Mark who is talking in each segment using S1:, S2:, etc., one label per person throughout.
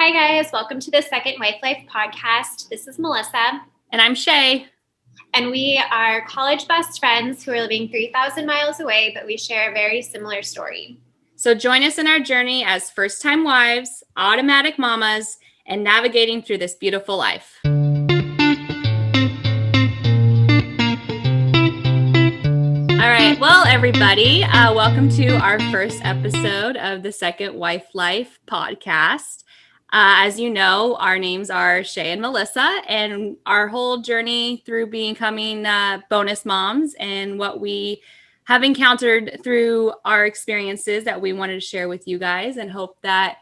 S1: Hi guys, welcome to the Second Wife Life podcast. This is Melissa.
S2: And I'm Shay.
S1: And we are college best friends who are living 3,000 miles away, but we share a very similar story.
S2: So join us in our journey as first-time wives, automatic mamas, and navigating through this beautiful life. All right, well, everybody, welcome to our first episode of the Second Wife Life podcast. As you know, our names are Shay and Melissa, and our whole journey through becoming bonus moms and what we have encountered through our experiences that we wanted to share with you guys, and hope that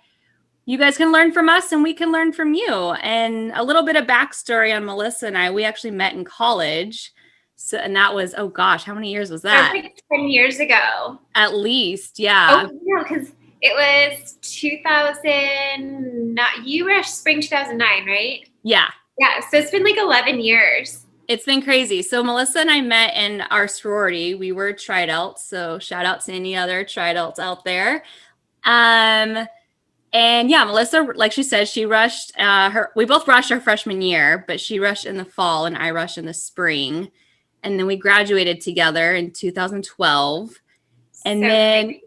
S2: you guys can learn from us and we can learn from you. And a little bit of backstory on Melissa and I, we actually met in college. So, and that was, oh gosh, how many years was that?
S1: That was like 10 years ago.
S2: At least, yeah.
S1: Oh, no, because it was 2000, you were spring 2009, right?
S2: Yeah.
S1: Yeah, so it's been like 11 years.
S2: It's been crazy. So Melissa and I met in our sorority. We were tri-delts, so shout out to any other tri-delts out there. And yeah, Melissa, like she said, she rushed we both rushed our freshman year, but she rushed in the fall and I rushed in the spring. And then we graduated together in 2012. And
S1: So
S2: then
S1: crazy.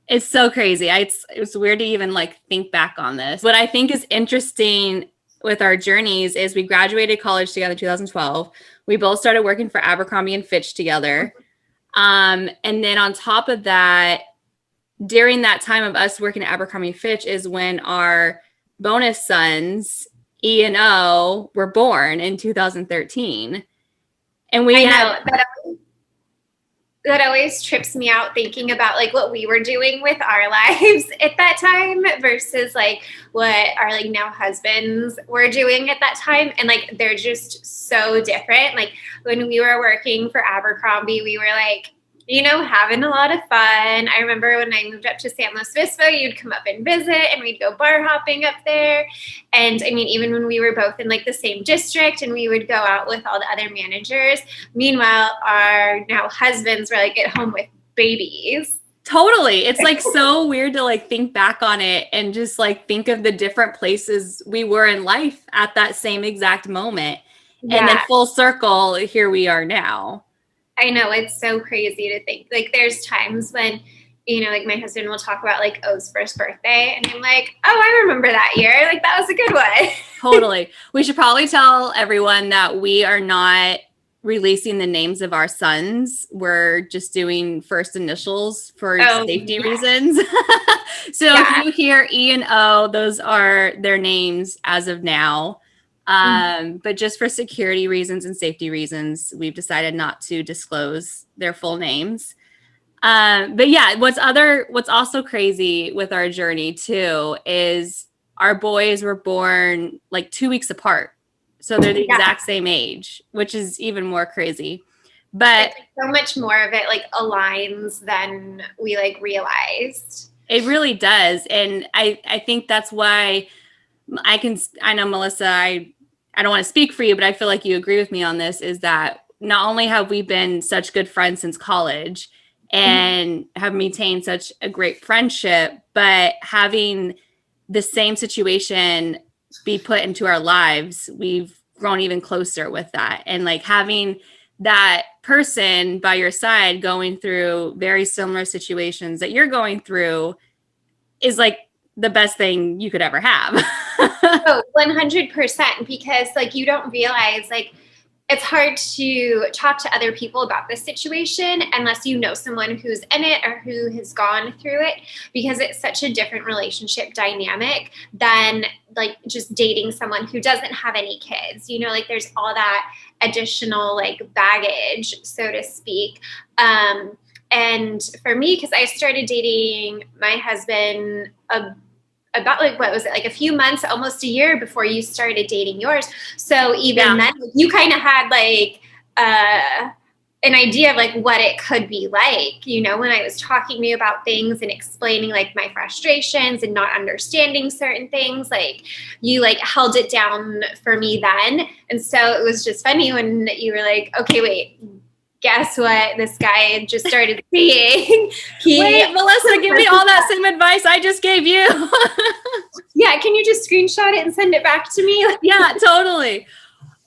S2: It's so crazy. It's weird to even like think back on this. What I think is interesting with our journeys is we graduated college together in 2012. We both started working for Abercrombie and Fitch together. And then on top of that, during that time of us working at Abercrombie and Fitch is when our bonus sons, E and O, were born in 2013. And we
S1: that always trips me out thinking about like what we were doing with our lives at that time versus like what our like now husbands were doing at that time. And like, they're just so different. Like when we were working for Abercrombie, we were like, you know, having a lot of fun. I remember when I moved up to San Luis Obispo, you'd come up and visit and we'd go bar hopping up there. And I mean, even when we were both in like the same district and we would go out with all the other managers. Meanwhile, our now husbands were like at home with babies.
S2: Totally. It's like so weird to like think back on it and just like think of the different places we were in life at that same exact moment. Yeah. And then full circle, here we are now.
S1: I know, it's so crazy to think. Like there's times when, you know, like my husband will talk about like O's first birthday and I'm like, oh, I remember that year. Like that was a good one.
S2: Totally. We should probably tell everyone that we are not releasing the names of our sons. We're just doing first initials for safety reasons. So if you hear E and O, those are their names as of now. But just for security reasons and safety reasons, we've decided not to disclose their full names. But yeah, what's also crazy with our journey too is our boys were born like 2 weeks apart. So they're the exact same age, which is even more crazy. But
S1: it's like so much more of it like aligns than we like realized.
S2: It really does. And I think that's why I know Melissa, I don't want to speak for you, but I feel like you agree with me on this, is that not only have we been such good friends since college and have maintained such a great friendship, but having the same situation be put into our lives, we've grown even closer with that. And like having that person by your side going through very similar situations that you're going through is like the best thing you could ever have.
S1: Oh, 100%, because like you don't realize like it's hard to talk to other people about this situation unless you know someone who's in it or who has gone through it, because it's such a different relationship dynamic than like just dating someone who doesn't have any kids. You know, like there's all that additional like baggage, so to speak. And for me, because I started dating my husband about like, what was it, like a few months, almost a year before you started dating yours. So even then you kind of had like an idea of like what it could be like, you know, when I was talking to you about things and explaining like my frustrations and not understanding certain things, like you like held it down for me then. And so it was just funny when you were like, okay, wait, guess what? This guy just started seeing.
S2: Wait, Melissa, give me all that same advice I just gave you.
S1: Yeah, can you just screenshot it and send it back to me?
S2: Yeah, totally.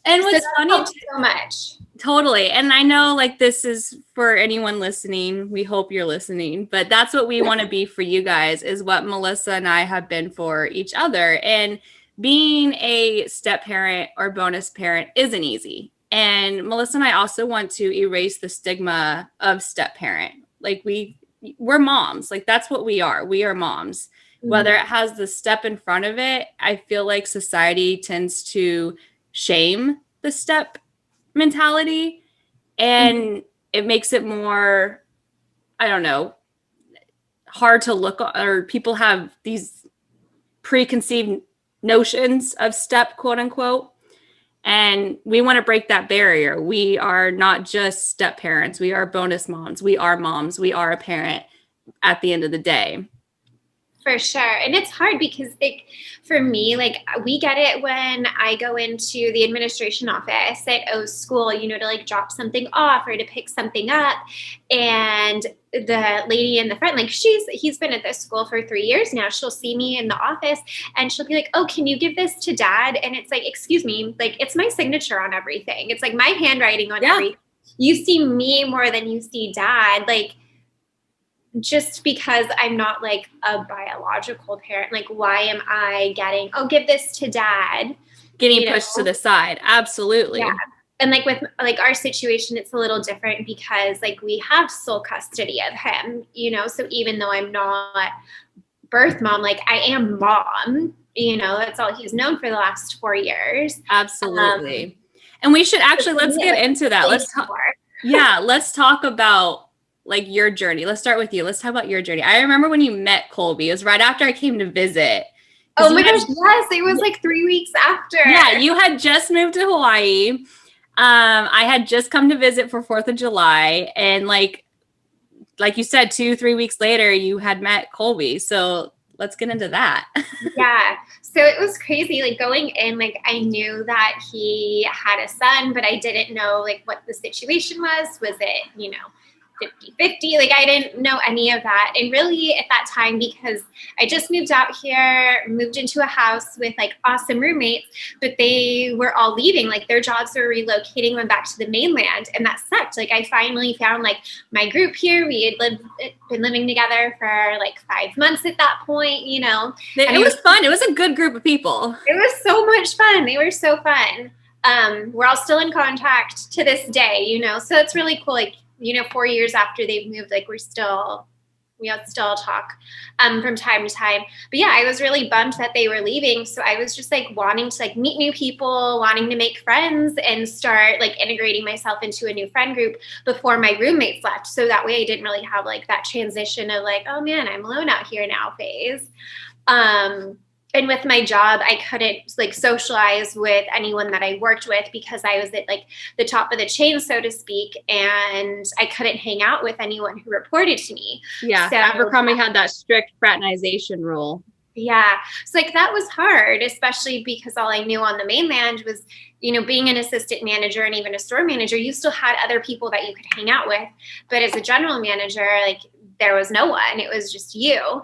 S2: And what's funny,
S1: so much.
S2: Totally. And I know like this is for anyone listening. We hope you're listening, but that's what we want to be for you guys, is what Melissa and I have been for each other. And being a step parent or bonus parent isn't easy. And Melissa and I also want to erase the stigma of step parent. Like we're moms. Like that's what we are. We are moms. Mm-hmm. Whether it has the step in front of it, I feel like society tends to shame the step mentality, and it makes it more, I don't know, hard to look, or people have these preconceived notions of step, quote unquote. And we want to break that barrier. We are not just step parents. We are bonus moms. We are moms. We are a parent at the end of the day.
S1: For sure. And it's hard because for me, like we get it when I go into the administration office at O's school, you know, to like drop something off or to pick something up. And the lady in the front, like he's been at this school for 3 years now. She'll see me in the office and she'll be like, oh, can you give this to dad? And it's like, excuse me, like it's my signature on everything. It's like my handwriting on everything. You see me more than you see dad. Like, just because I'm not like a biological parent, like why am I getting, oh, give this to dad?
S2: Getting pushed to the side. Absolutely.
S1: Yeah. And like with like our situation, it's a little different because like we have sole custody of him, you know, so even though I'm not birth mom, like I am mom, you know, that's all he's known for the last 4 years.
S2: Absolutely. And we should actually, let's get into that. Let's talk about like your journey. Let's start with you. Let's talk about your journey. I remember when you met Colby. It was right after I came to visit.
S1: Oh my gosh, yes. It was like 3 weeks after.
S2: Yeah, you had just moved to Hawaii. I had just come to visit for 4th of July. And like you said, 2-3 weeks later, you had met Colby. So let's get into that.
S1: Yeah. So it was crazy. Like going in, like I knew that he had a son, but I didn't know like what the situation was. Was it, you know, 50-50, like I didn't know any of that. And really at that time, because I just moved out here, moved into a house with like awesome roommates, but they were all leaving, like their jobs were relocating them back to the mainland. And that sucked. Like I finally found like my group here. We had been living together for like 5 months at that point, you know.
S2: It was fun. It was a good group of people.
S1: It was so much fun. They were so fun. We're all still in contact to this day, you know, so it's really cool. Like, you know, 4 years after they've moved, like we still talk from time to time. But yeah, I was really bummed that they were leaving. So I was just like wanting to like meet new people, wanting to make friends and start like integrating myself into a new friend group before my roommates left. So that way I didn't really have like that transition of like, oh man, I'm alone out here now phase. And with my job, I couldn't like socialize with anyone that I worked with because I was at like the top of the chain, so to speak. And I couldn't hang out with anyone who reported to me.
S2: Yeah. So, Abercrombie had that strict fraternization rule.
S1: Yeah. So like that was hard, especially because all I knew on the mainland was, you know, being an assistant manager and even a store manager, you still had other people that you could hang out with. But as a general manager, like there was no one. It was just you.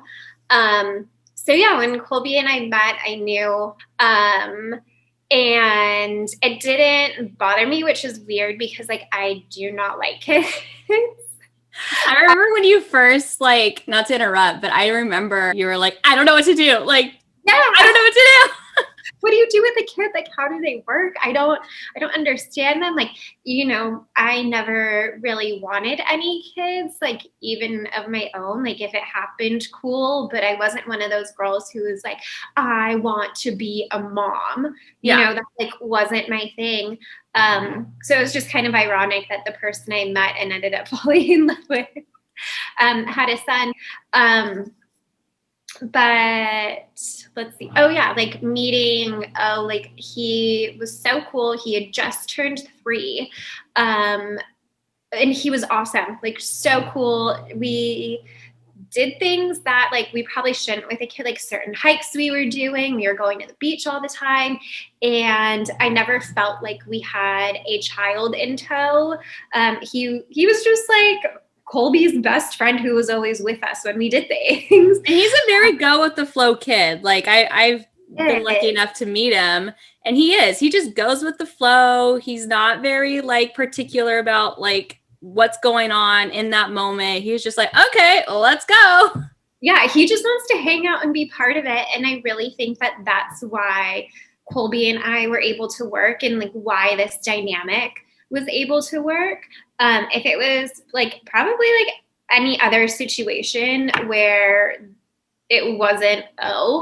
S1: So yeah, when Colby and I met, I knew, and it didn't bother me, which is weird because like I do not like kids.
S2: I remember when you first, like, not to interrupt, but I remember you were like, I don't know what to do. Like, yeah, I don't know what to do.
S1: What do you do with a kid? Like, how do they work? I don't understand them. Like, you know, I never really wanted any kids, like even of my own, like if it happened, cool. But I wasn't one of those girls who was like, I want to be a mom. You know, that like wasn't my thing. So it was just kind of ironic that the person I met and ended up falling in love with had a son. But let's see. Oh yeah, like meeting, like he was so cool. He had just turned 3. And he was awesome, like so cool. We did things that like we probably shouldn't with a kid, like certain hikes we were doing. We were going to the beach all the time. And I never felt like we had a child in tow. He was just like Colby's best friend who was always with us when we did things.
S2: And he's a very go with the flow kid. Like I've been lucky enough to meet him, and he just goes with the flow. He's not very like particular about like what's going on in that moment. He's just like, okay, well, let's go.
S1: Yeah, he just wants to hang out and be part of it. And I really think that that's why Colby and I were able to work, and like why this dynamic was able to work. If it was like probably like any other situation where it wasn't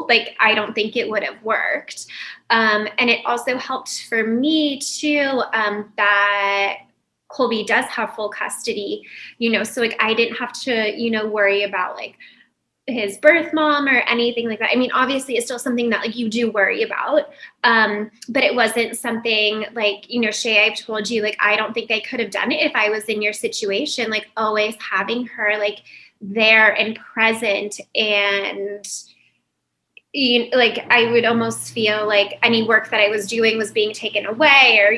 S1: like I don't think it would have worked. And it also helped for me too, that Colby does have full custody, so like I didn't have to, worry about like his birth mom or anything like that. I mean, obviously it's still something that like you do worry about. But it wasn't something like, Shay, I've told you, like, I don't think I could have done it if I was in your situation, like always having her like there and present. And like I would almost feel like any work that I was doing was being taken away, or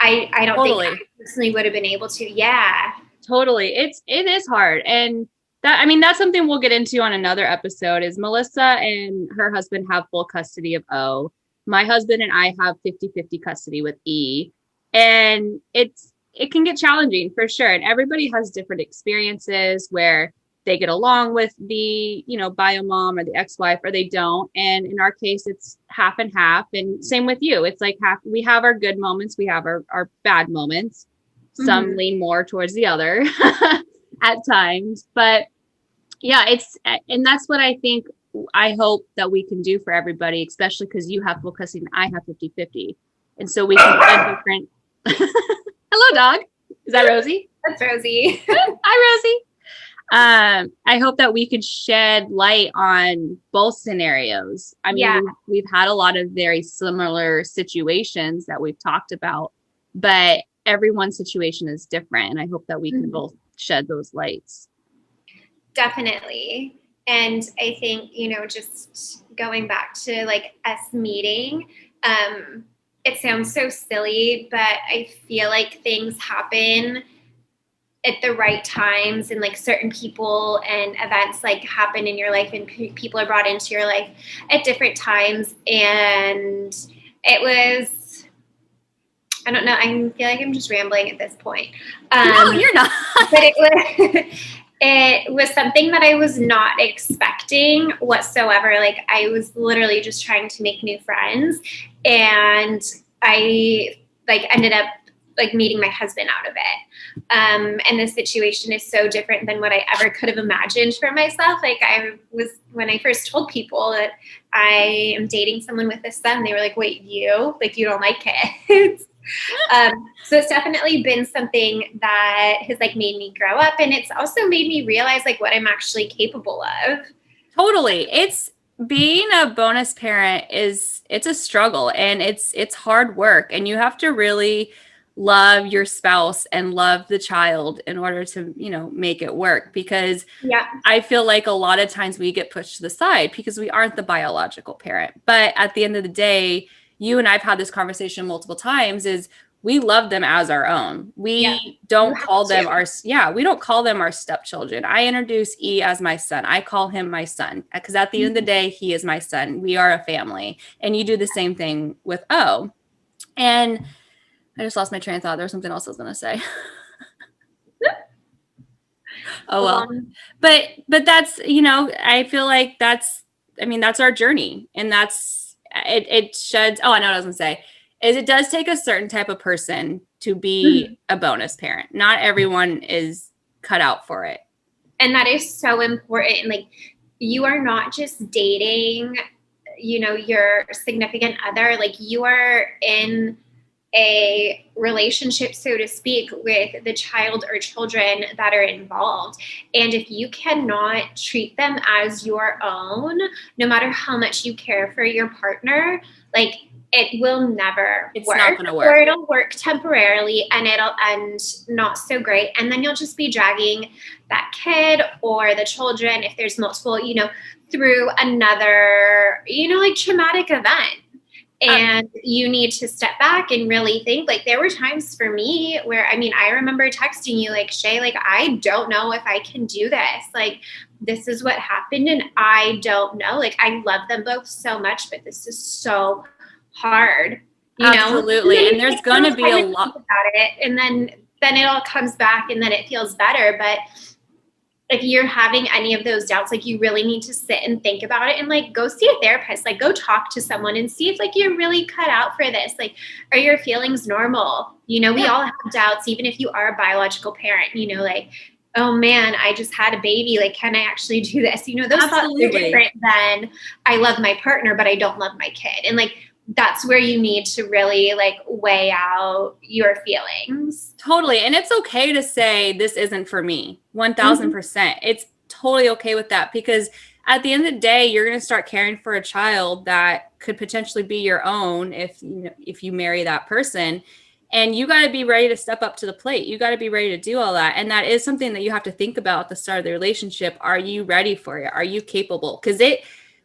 S1: I don't think I personally would have been able to. Yeah,
S2: totally. It is hard. And that's something we'll get into on another episode. Is Melissa and her husband have full custody of O. My husband and I have 50-50 custody with E. And it can get challenging for sure. And everybody has different experiences where they get along with the, bio mom or the ex-wife, or they don't. And in our case, it's half and half. And same with you. It's like we have our good moments. We have our bad moments. Some lean more towards the other at times. But yeah, and that's what I hope that we can do for everybody, especially because you have full custody and I have 50-50. And so we can have different. Hello, dog. Is that Rosie?
S1: That's Rosie.
S2: Hi, Rosie. I hope that we could shed light on both scenarios. I mean, we've had a lot of very similar situations that we've talked about, but everyone's situation is different. And I hope that we can both shed those lights.
S1: Definitely. And I think, just going back to like us meeting, it sounds so silly, but I feel like things happen at the right times, and like certain people and events like happen in your life, and people are brought into your life at different times. And it was, I don't know, I feel like I'm just rambling at this point.
S2: No, you're not.
S1: But it was something that I was not expecting whatsoever. Like I was literally just trying to make new friends, and I like ended up like meeting my husband out of it. And the situation is so different than what I ever could have imagined for myself. Like when I first told people that I am dating someone with a son, they were like, wait, you don't like kids? So it's definitely been something that has like made me grow up, and it's also made me realize like what I'm actually capable of.
S2: Totally. It's being a bonus parent it's a struggle, and it's hard work, and you have to really love your spouse and love the child in order to, make it work. Because I feel like a lot of times we get pushed to the side because we aren't the biological parent. But at the end of the day, you and I've had this conversation multiple times, is we love them as our own. We don't call them we don't call them our stepchildren. I introduce E as my son. I call him my son because at the end of the day, he is my son. We are a family. And you do the same thing with O. And I just lost my train of thought. There was something else I was going to say. Oh, well. But that's, I feel like that's our journey. And that's, it sheds, I know what I was going to say, is it does take a certain type of person to be a bonus parent. Not everyone is cut out for it.
S1: And that is so important. Like, you are not just dating, your significant other. Like, you are in a relationship, so to speak, with the child or children that are involved. And if you cannot treat them as your own, no matter how much you care for your partner, like it will never
S2: It's
S1: work.
S2: not going to work.
S1: Or it'll work temporarily and it'll end not so great. And then you'll just be dragging that kid or the children, if there's multiple, through another, like traumatic event. And you need to step back and really think. Like, there were times for me where, I remember texting you like, Shay, like, I don't know if I can do this. Like, this is what happened and I don't know. Like, I love them both so much, but this is so hard,
S2: Absolutely. And there's going to be a lot
S1: about it. And then it all comes back and then it feels better. But if you're having any of those doubts, like, you really need to sit and think about it and like go see a therapist, like go talk to someone and see if like you're really cut out for this. Like, are your feelings normal? We all have doubts, even if you are a biological parent, like, oh man, I just had a baby. Like, can I actually do this? Those thoughts are different than I love my partner, but I don't love my kid. And like, that's where you need to really like weigh out your feelings.
S2: Totally. And it's okay to say this isn't for me. 1000%. It's totally okay with that, because at the end of the day, you're going to start caring for a child that could potentially be your own if you marry that person. And you got to be ready to step up to the plate. You got to be ready to do all that. And that is something that you have to think about at the start of the relationship. Are you ready for it? Are you capable? Because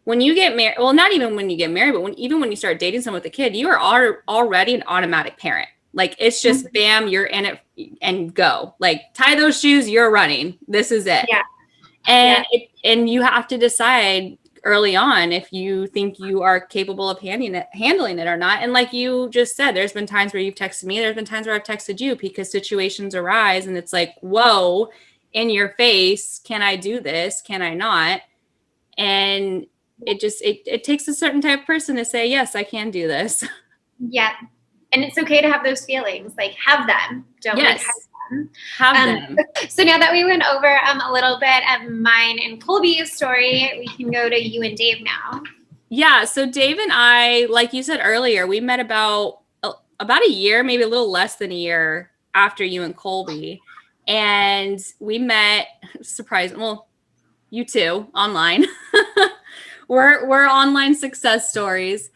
S2: when you get married, well, not even when you get married, but even when you start dating someone with a kid, you are already an automatic parent. Like, it's just bam, you're in it and go. Like, tie those shoes, you're running. This is it.
S1: Yeah.
S2: And you have to decide early on if you think you are capable of handling it or not. And like you just said, there's been times where you've texted me, there's been times where I've texted you, because situations arise and it's like, whoa, in your face, can I do this? Can I not? And it takes a certain type of person to say, yes, I can do this.
S1: Yeah. And it's okay to have those feelings. Like, have them. Don't
S2: yes.
S1: Have them. So now that we went over a little bit of mine and Colby's story, we can go to you and Dave now.
S2: Yeah. So Dave and I, like you said earlier, we met about a year, maybe a little less than a year after you and Colby. And we met, well, you two, online. We're online success stories.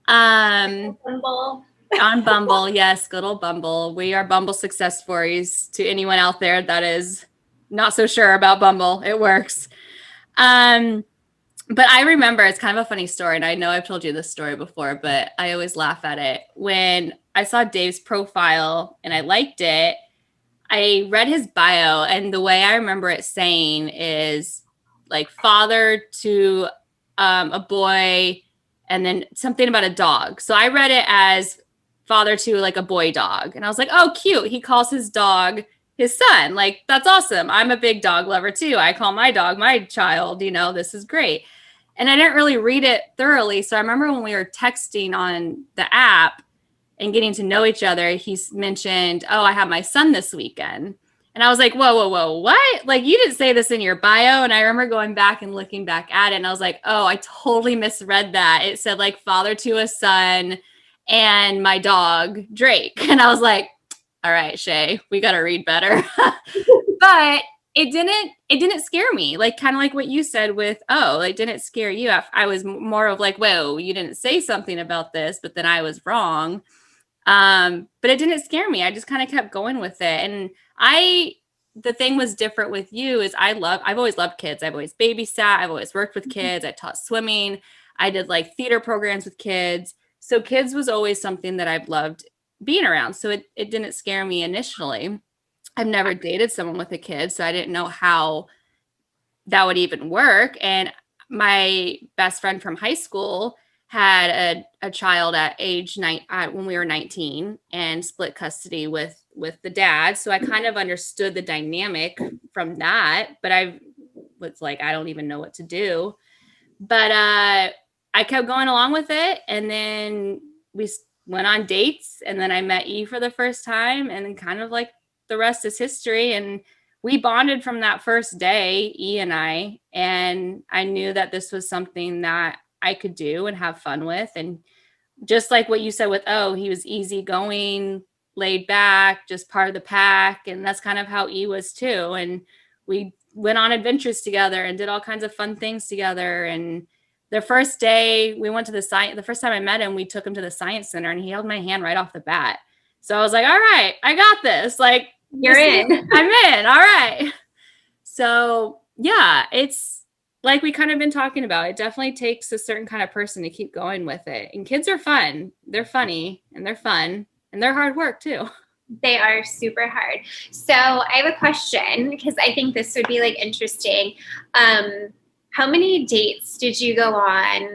S1: Bumble.
S2: On Bumble, yes, good old Bumble. We are Bumble success stories to anyone out there that is not so sure about Bumble. It works. But I remember, it's kind of a funny story, and I know I've told you this story before, but I always laugh at it. When I saw Dave's profile and I liked it, I read his bio, and the way I remember it saying is like father to a boy, and then something about a dog. So I read it as father to like a boy dog. And I was like, oh, cute. He calls his dog his son. Like, that's awesome. I'm a big dog lover too. I call my dog my child, this is great. And I didn't really read it thoroughly. So I remember when we were texting on the app and getting to know each other, he mentioned, oh, I have my son this weekend. And I was like, whoa, what? Like, you didn't say this in your bio. And I remember going back and looking back at it, and I was like, oh, I totally misread that. It said like father to a son and my dog, Drake. And I was like, all right, Shay, we got to read better. But it didn't scare me. Like, kind of like what you said with, oh, like, didn't scare you. I was more of like, whoa, you didn't say something about this, but then I was wrong. But it didn't scare me. I just kind of kept going with it. And the thing was different with you is I've always loved kids. I've always babysat. I've always worked with kids. I taught swimming. I did like theater programs with kids. So kids was always something that I've loved being around. So it didn't scare me initially. I've never dated someone with a kid, so I didn't know how that would even work. And my best friend from high school had a child at age 9 when we were 19 and split custody with the dad. So I kind of understood the dynamic from that, but I was like, I don't even know what to do. But I kept going along with it. And then we went on dates, and then I met E for the first time, and then kind of like the rest is history. And we bonded from that first day, E and I knew that this was something that I could do and have fun with. And just like what you said with he was easygoing, laid back, just part of the pack, and that's kind of how E was too. And we went on adventures together and did all kinds of fun things together. And the first day we went to the first time I met him, we took him to the science center, and he held my hand right off the bat. So I was like, all right, I got this. Like,
S1: you're in.
S2: I'm in. All right. So yeah, it's like we kind of been talking about. It definitely takes a certain kind of person to keep going with it. And kids are fun. They're funny and they're fun and they're hard work too.
S1: They are super hard. So I have a question, because I think this would be like interesting. How many dates did you go on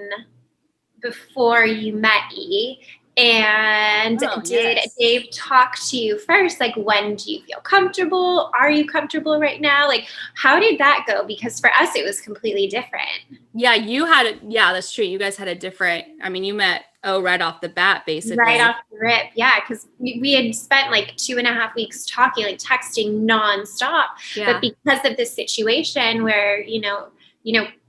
S1: before you met E? And did Dave talk to you first? Like, when do you feel comfortable? Are you comfortable right now? Like, how did that go? Because for us, it was completely different.
S2: Yeah, that's true. You guys had a different, I mean, you met right off the bat, basically.
S1: Right off the rip. Yeah, because we had spent like 2.5 weeks talking, like texting nonstop. Yeah. But because of this situation where,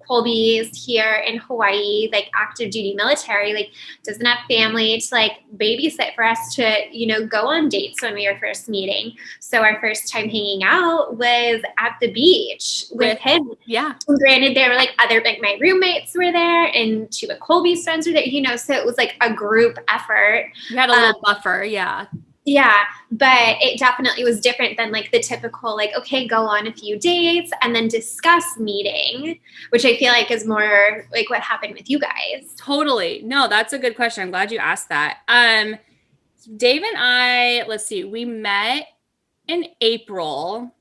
S1: Colby is here in Hawaii, like active duty military, like doesn't have family to like babysit for us to, go on dates when we were first meeting. So our first time hanging out was at the beach with him.
S2: Yeah.
S1: And granted, there were like my roommates were there and 2 of Colby's friends were there, so it was like a group effort.
S2: You had a little buffer. Yeah.
S1: Yeah, but it definitely was different than like the typical, like, okay, go on a few dates and then discuss meeting, which I feel like is more like what happened with you guys.
S2: Totally. No, that's a good question. I'm glad you asked that. Dave and I, let's see, we met in April.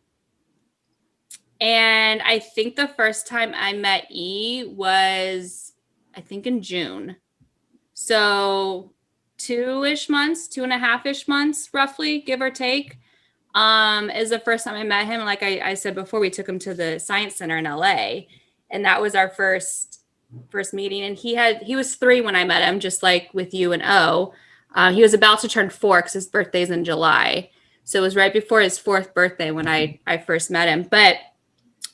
S2: And I think the first time I met E was, I think, in June. So 2.5-ish months, roughly, give or take, is the first time I met him. Like I said before, we took him to the Science Center in LA, and that was our first meeting. And he was 3 when I met him, just like with you and O. He was about to turn 4 because his birthday's in July. So it was right before his 4th birthday when I first met him. But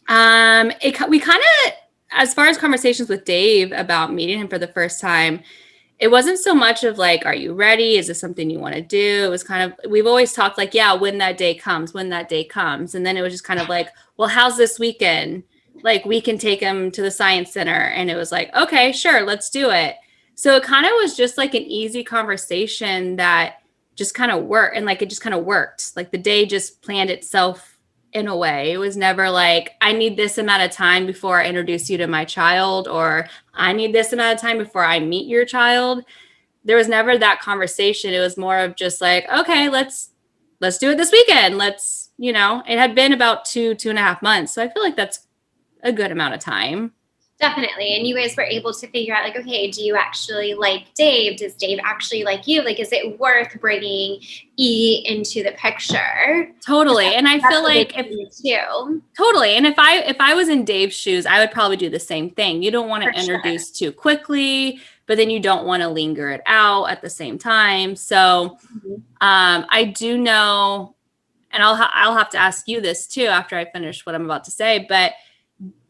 S2: we kind of, as far as conversations with Dave about meeting him for the first time, it wasn't so much of like, are you ready? Is this something you want to do? It was kind of, we've always talked like, yeah, when that day comes. And then it was just kind of like, well, how's this weekend? Like, we can take him to the Science Center. And it was like, okay, sure, let's do it. So it kind of was just like an easy conversation that just kind of worked. And like, it just kind of worked. Like the day just planned itself in a way. It was never like, I need this amount of time before I introduce you to my child, or I need this amount of time before I meet your child. There was never that conversation. It was more of just like, okay, let's do it this weekend. It had been about 2.5 months. So I feel like that's a good amount of time.
S1: Definitely. And you guys were able to figure out like, okay, do you actually like Dave? Does Dave actually like you? Like, is it worth bringing E into the picture?
S2: Totally. And I feel like totally. And if I was in Dave's shoes, I would probably do the same thing. You don't want to introduce too quickly, but then you don't want to linger it out at the same time. So I do know, and I'll have to ask you this too after I finish what I'm about to say, but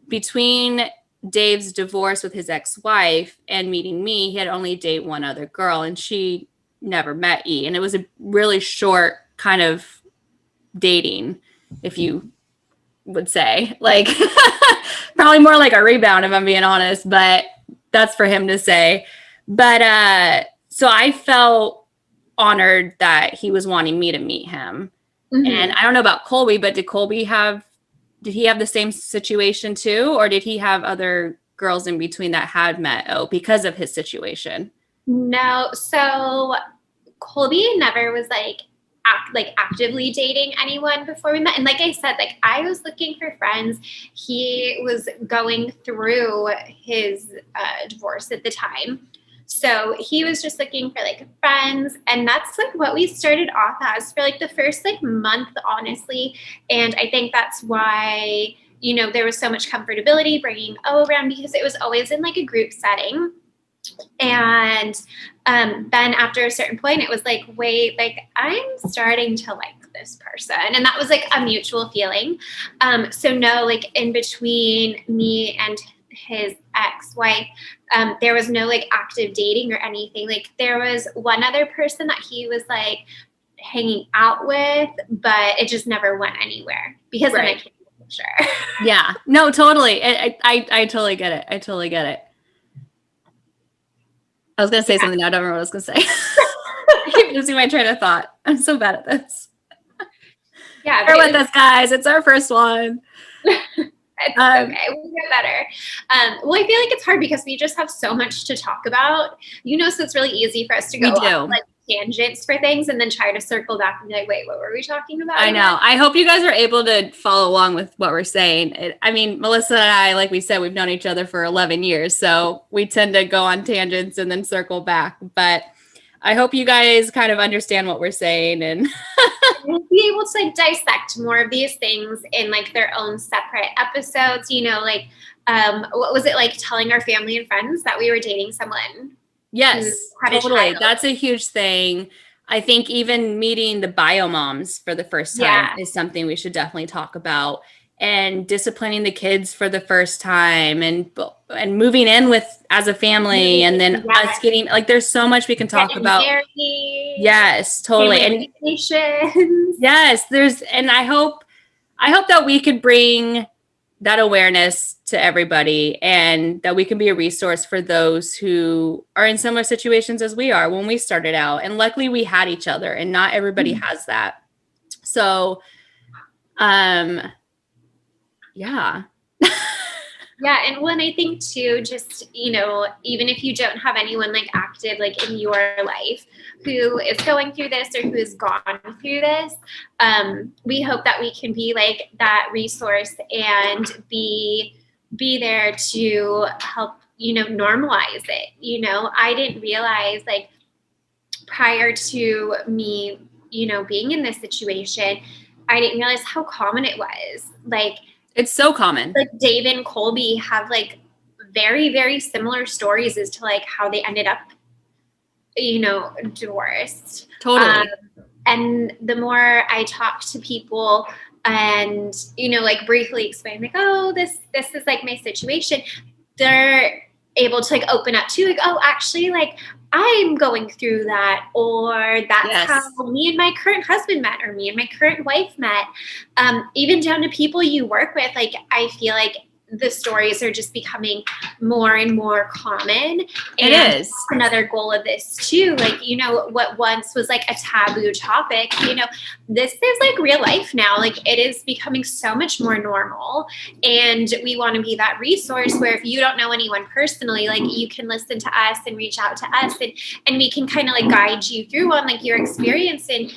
S2: between Dave's divorce with his ex-wife and meeting me, he had only dated one other girl, and she never met E. And it was a really short kind of dating, if you would say. Like, probably more like a rebound, if I'm being honest, but that's for him to say. But so I felt honored that he was wanting me to meet him. Mm-hmm. And I don't know about Colby, but did he have the same situation too? Or did he have other girls in between that had met because of his situation?
S1: No. So Colby never was actively dating anyone before we met. And like I said, like I was looking for friends. He was going through his divorce at the time. So he was just looking for like friends, and that's like what we started off as for like the first like month, honestly. And I think that's why, there was so much comfortability bringing O around, because it was always in like a group setting. And then after a certain point, it was like, wait, like I'm starting to like this person. And that was like a mutual feeling. So no, like in between me and his ex-wife, there was no like active dating or anything. Like there was one other person that he was like hanging out with, but it just never went anywhere because then I can't be sure.
S2: Yeah, no, totally. I totally get it. I totally get it. I was going to say something. Now I don't remember what I was going to say. I keep losing my train of thought. I'm so bad at this.
S1: Yeah.
S2: Bear with us, guys. It's our first one.
S1: It's okay. We'll get better. Well, I feel like it's hard because we just have so much to talk about, so it's really easy for us to go off like tangents for things and then try to circle back and be like, wait, what were we talking about?
S2: I know. I hope you guys are able to follow along with what we're saying. I mean, Melissa and I, like we said, we've known each other for 11 years, so we tend to go on tangents and then circle back. But I hope you guys kind of understand what we're saying and
S1: we'll be able to like dissect more of these things in like their own separate episodes, like what was it like telling our family and friends that we were dating someone?
S2: Yes, totally. That's a huge thing. I think even meeting the bio moms for the first time is something we should definitely talk about, and disciplining the kids for the first time and moving in with as a family, and then us getting like, there's so much we can talk about. Yes, totally. And yes, and I hope that we could bring that awareness to everybody, and that we can be a resource for those who are in similar situations as we are when we started out. And luckily we had each other, and not everybody has that. So, yeah.
S1: Yeah. And when I think too, just, even if you don't have anyone like active, like in your life who is going through this or who has gone through this, we hope that we can be like that resource and be there to help, normalize it. I didn't realize like prior to me, being in this situation, I didn't realize how common it was. Like,
S2: it's so common.
S1: Like Dave and Colby have like very, very similar stories as to like how they ended up, divorced.
S2: Totally.
S1: And the more I talk to people and, like briefly explain like, oh, this is like my situation, they're able to like open up to like, oh, actually, like I'm going through that, or that's how me and my current husband met, or me and my current wife met. Even down to people you work with, like I feel like the stories are just becoming more and more common. And
S2: it is
S1: another goal of this too. Like, what once was like a taboo topic, this is like real life now. Like it is becoming so much more normal. And we want to be that resource where if you don't know anyone personally, like you can listen to us and reach out to us, and we can kind of like guide you through on like your experience and,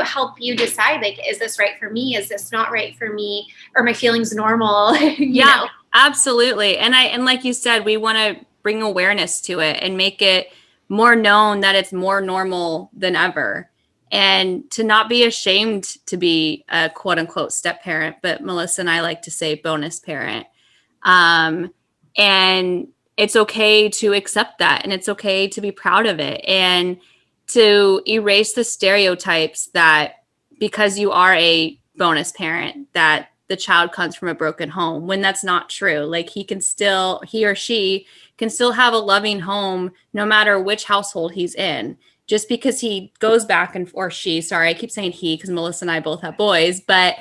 S1: help you decide like, is this right for me? Is this not right for me? Are my feelings normal? you know?
S2: Absolutely. And like you said, we want to bring awareness to it and make it more known that it's more normal than ever. And to not be ashamed to be a quote unquote step parent, but Melissa and I like to say bonus parent. And it's okay to accept that, and it's okay to be proud of it, and to erase the stereotypes that because you are a bonus parent, that the child comes from a broken home, when that's not true. Like he or she can still have a loving home no matter which household he's in. Just because he goes back or she, sorry, I keep saying he because Melissa and I both have boys, but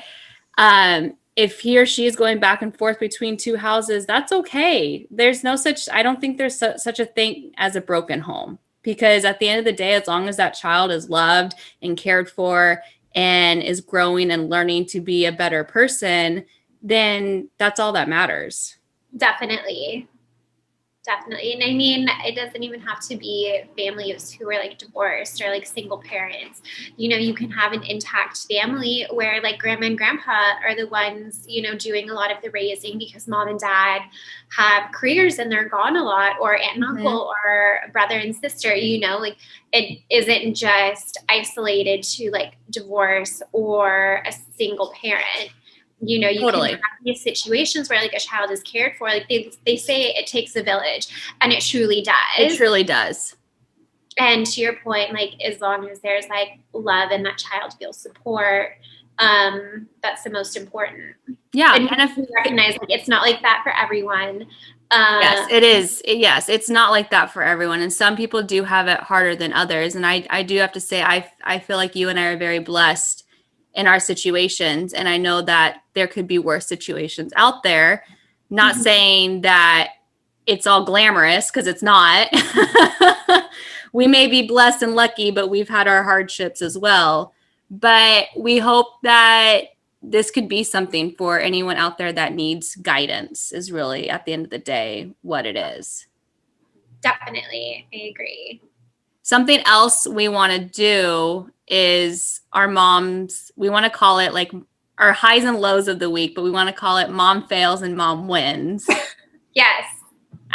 S2: if he or she is going back and forth between two houses, that's okay. I don't think there's such a thing as a broken home, because at the end of the day, as long as that child is loved and cared for and is growing and learning to be a better person, then that's all that matters.
S1: Definitely. And I mean, it doesn't even have to be families who are like divorced or like single parents. You can have an intact family where like grandma and grandpa are the ones, doing a lot of the raising because mom and dad have careers and they're gone a lot, or aunt and uncle or brother and sister, like it isn't just isolated to like divorce or a single parent. You
S2: totally.
S1: can have these situations where like a child is cared for. Like they say it takes a village, and it truly does.
S2: It truly does.
S1: And to your point, like as long as there's like love and that child feels support, that's the most important.
S2: Yeah.
S1: And if we recognize like it's not like that for everyone.
S2: Yes, it is. Yes, it's not like that for everyone. And some people do have it harder than others. And I do have to say, I feel like you and I are very blessed in our situations. And I know that there could be worse situations out there. Not saying that it's all glamorous, because it's not. We may be blessed and lucky, but we've had our hardships as well. But we hope that this could be something for anyone out there that needs guidance, is really at the end of the day what it is.
S1: Definitely. I agree.
S2: Something else we want to do is our moms, we want to call it like our highs and lows of the week, but we want to call it mom fails and mom wins.
S1: Yes.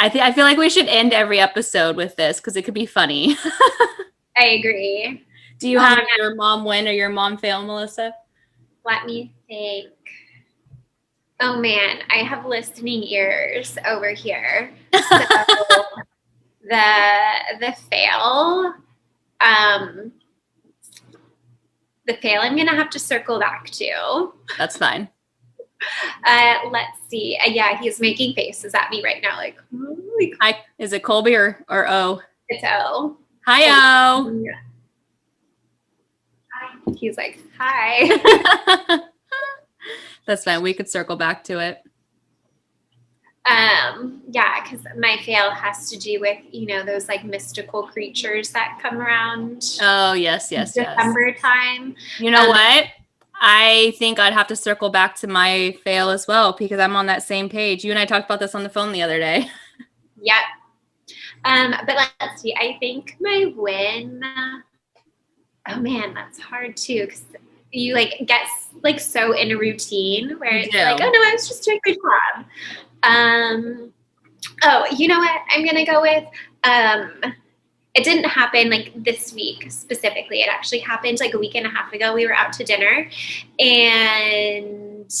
S2: I feel like we should end every episode with this because it could be funny.
S1: I agree.
S2: Do you have your mom win or your mom fail, Melissa?
S1: Let me think. Oh man, I have listening ears over here. So the fail, I'm gonna have to circle back to.
S2: That's fine.
S1: Let's see. Yeah, he's making faces at me right now. Like,
S2: hi, is it Colby or O?
S1: It's O.
S2: Hi, O.
S1: He's like, hi.
S2: That's fine. We could circle back to it.
S1: Yeah, because my fail has to do with, those like mystical creatures that come around.
S2: Oh, yes.
S1: December time.
S2: You know what? I think I'd have to circle back to my fail as well, because I'm on that same page. You and I talked about this on the phone the other day.
S1: Yep. But let's see. I think my win. Oh man, that's hard too, because you get so in a routine where it's like, oh no, I was just doing my job. Oh, you know what? I'm gonna go with. It didn't happen this week specifically. It actually happened a week and a half ago. We were out to dinner, and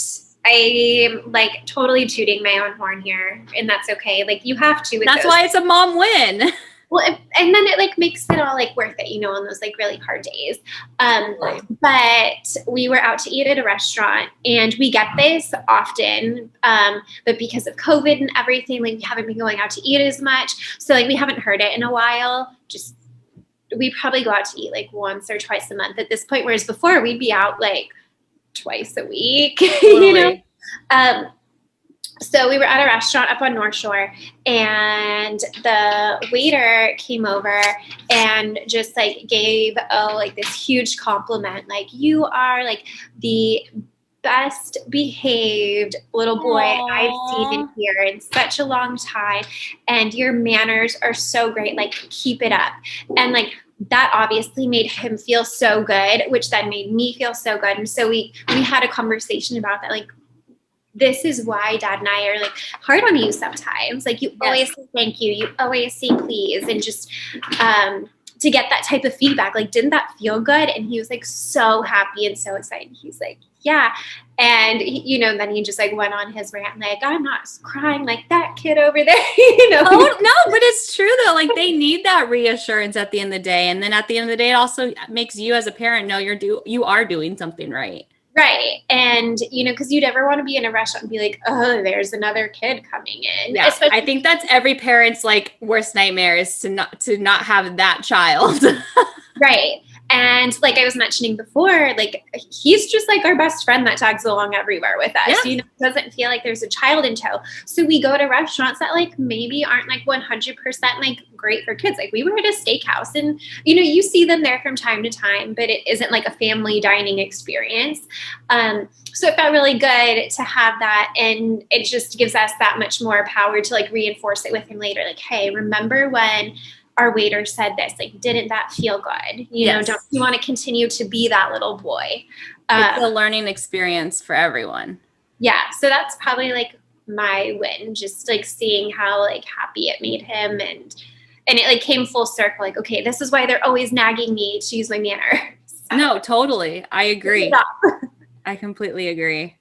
S1: I'm totally tooting my own horn here, and that's okay. You have to.
S2: That's why it's a mom win.
S1: Well, and then it makes it all worth it, on those really hard days. But we were out to eat at a restaurant, and we get this often. But because of COVID and everything, we haven't been going out to eat as much. So we haven't heard it in a while. We probably go out to eat once or twice a month at this point. Whereas before we'd be out twice a week,
S2: Totally.
S1: So we were at a restaurant up on North Shore, and the waiter came over and just gave this huge compliment. You are the best behaved little boy
S2: Aww.
S1: I've seen in here in such a long time. And your manners are so great. Keep it up. And that obviously made him feel so good, which then made me feel so good. And so we had a conversation about that. This is why Dad and I are hard on you sometimes. You always say thank you. You always say please. And just to get that type of feedback, didn't that feel good? And he was so happy and so excited. He's yeah. And then he just went on his rant, I'm not crying like that kid over there.
S2: Oh no, but it's true though. They need that reassurance at the end of the day. And then at the end of the day, it also makes you as a parent know you are doing something right.
S1: Right. And, because you'd ever want to be in a restaurant and be oh, there's another kid coming in.
S2: Yeah, I think that's every parent's worst nightmare is to not have that child.
S1: Right. And I was mentioning before, he's just our best friend that tags along everywhere with us.
S2: Yeah.
S1: It doesn't feel like there's a child in tow. So we go to restaurants that maybe aren't 100% great for kids. We were at a steakhouse, and you see them there from time to time, but it isn't a family dining experience. So it felt really good to have that, and it just gives us that much more power to reinforce it with him later. Hey, remember when our waiter said this, didn't that feel good?
S2: Yes.
S1: Don't you want to continue to be that little boy?
S2: It's a learning experience for everyone.
S1: Yeah. So that's probably my win, just seeing how happy it made him, and it came full circle. Okay, this is why they're always nagging me to use my manners. So.
S2: No, totally. I agree. I completely agree.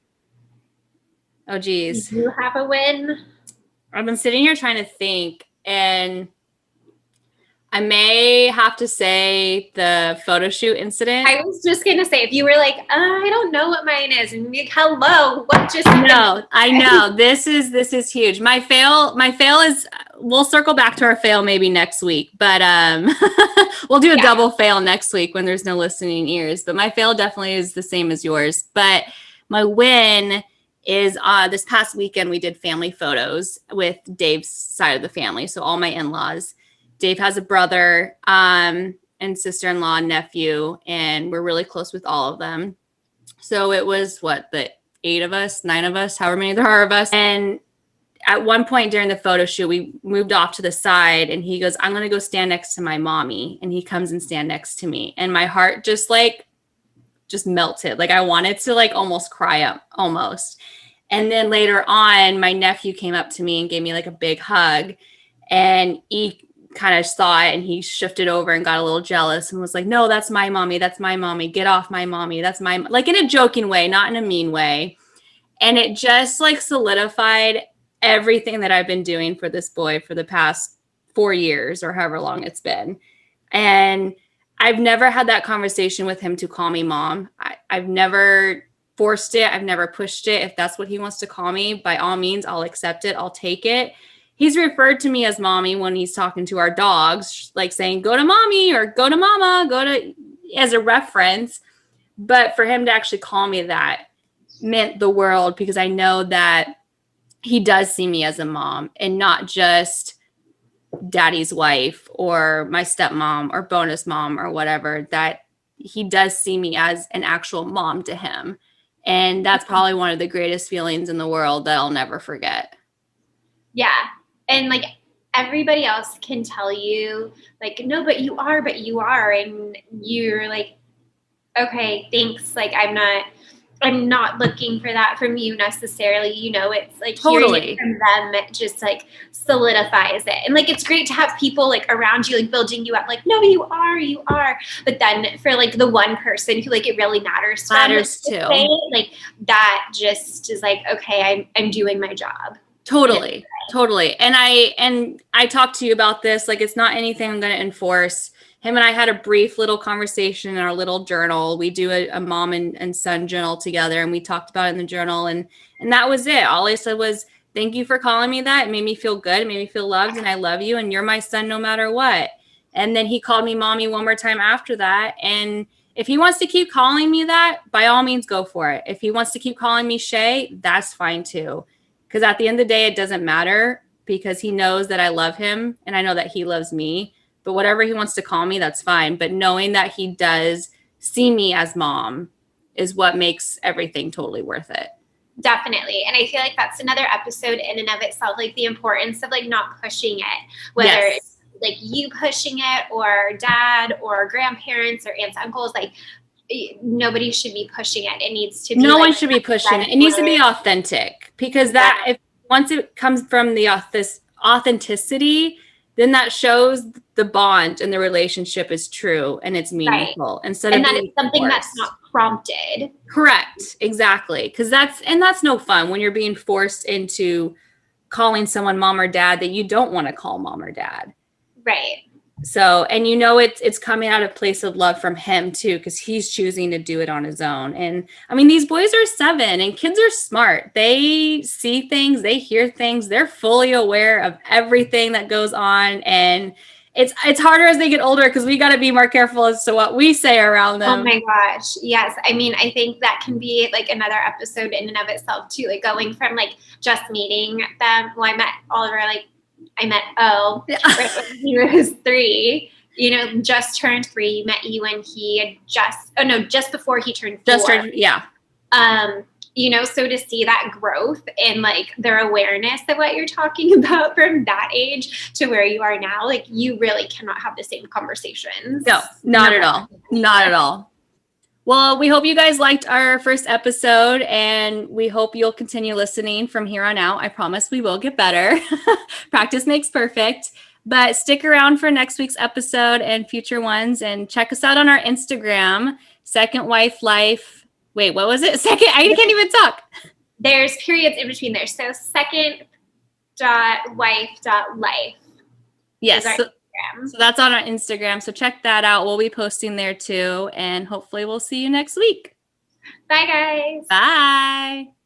S2: Oh, geez.
S1: Do you have a win?
S2: I've been sitting here trying to think, and I may have to say the photo shoot incident.
S1: I was just gonna say, if you were like, I don't know what mine is, and be like, hello, what just happened?
S2: No, I know this is huge. My fail is. We'll circle back to our fail maybe next week, but we'll do a double fail next week when there's no listening ears. But my fail definitely is the same as yours. But my win is this past weekend we did family photos with Dave's side of the family, so all my in-laws. Dave has a brother and sister-in-law and nephew, and we're really close with all of them. So it was the 8 of us, 9 of us, however many there are of us. And at one point during the photo shoot, we moved off to the side and he goes, I'm going to go stand next to my mommy. And he comes and stand next to me. And my heart just melted. Like I wanted to almost cry up almost. And then later on, my nephew came up to me and gave me a big hug, and he kind of saw it and he shifted over and got a little jealous and was like, no, that's my mommy. That's my mommy. Get off my mommy. That's my, in a joking way, not in a mean way. And it just solidified everything that I've been doing for this boy for the past 4 years or however long it's been. And I've never had that conversation with him to call me mom. I've never forced it. I've never pushed it. If that's what he wants to call me, by all means, I'll accept it. I'll take it. He's referred to me as mommy when he's talking to our dogs, saying, go to mommy or go to mama, as a reference. But for him to actually call me that meant the world, because I know that he does see me as a mom and not just daddy's wife or my stepmom or bonus mom or whatever, that he does see me as an actual mom to him. And that's probably one of the greatest feelings in the world that I'll never forget. Yeah.
S1: And everybody else can tell you no, but you are. And you're okay, thanks. I'm not looking for that from you necessarily. It's
S2: totally
S1: hearing it from them. It just solidifies it. And it's great to have people around you, building you up. No, you are. But then for the one person who it really matters
S2: too.
S1: That just is okay, I'm doing my job.
S2: Totally. And I talked to you about this. It's not anything I'm going to enforce. Him and I had a brief little conversation in our little journal. We do a mom and son journal together, and we talked about it in the journal, and that was it. All I said was, thank you for calling me that. It made me feel good. It made me feel loved, and I love you, and you're my son no matter what. And then he called me mommy one more time after that. And if he wants to keep calling me that, by all means, go for it. If he wants to keep calling me Shay, that's fine too. Because at the end of the day, it doesn't matter, because he knows that I love him and I know that he loves me. But whatever he wants to call me, that's fine. But knowing that he does see me as mom is what makes everything totally worth it.
S1: Definitely. And I feel that's another episode in and of itself, the importance of not pushing it, whether it's you pushing it or dad or grandparents or aunts, uncles, nobody should be pushing it. It needs to be
S2: no one should be pushing it. It needs to be authentic, because once it comes from this authenticity, then that shows the bond and the relationship is true and it's meaningful.
S1: Right. And that it's something that's not prompted.
S2: Correct. Exactly. Because that's no fun when you're being forced into calling someone mom or dad that you don't want to call mom or dad.
S1: Right.
S2: So, and it's coming out of a place of love from him too, because he's choosing to do it on his own. And I mean, these boys are 7 and kids are smart. They see things, they hear things, they're fully aware of everything that goes on. And it's harder as they get older, because we got to be more careful as to what we say around them.
S1: Oh my gosh. Yes. I mean, I think that can be another episode in and of itself too, going from just meeting them. Well, I met Oliver, I met right when he was 3, just turned 3. You met you when he had just before he turned 4.
S2: Yeah.
S1: So to see that growth in their awareness of what you're talking about from that age to where you are now, you really cannot have the same conversations.
S2: No, not at all. Not at all. Well, we hope you guys liked our first episode, and we hope you'll continue listening from here on out. I promise we will get better. Practice makes perfect. But stick around for next week's episode and future ones, and check us out on our Instagram, Second Wife Life. Wait, what was it? I can't even talk.
S1: There's periods in between there. So second.wife.life.
S2: Yes.
S1: Instagram.
S2: So that's on our Instagram. So check that out. We'll be posting there too. And hopefully we'll see you next week.
S1: Bye, guys.
S2: Bye.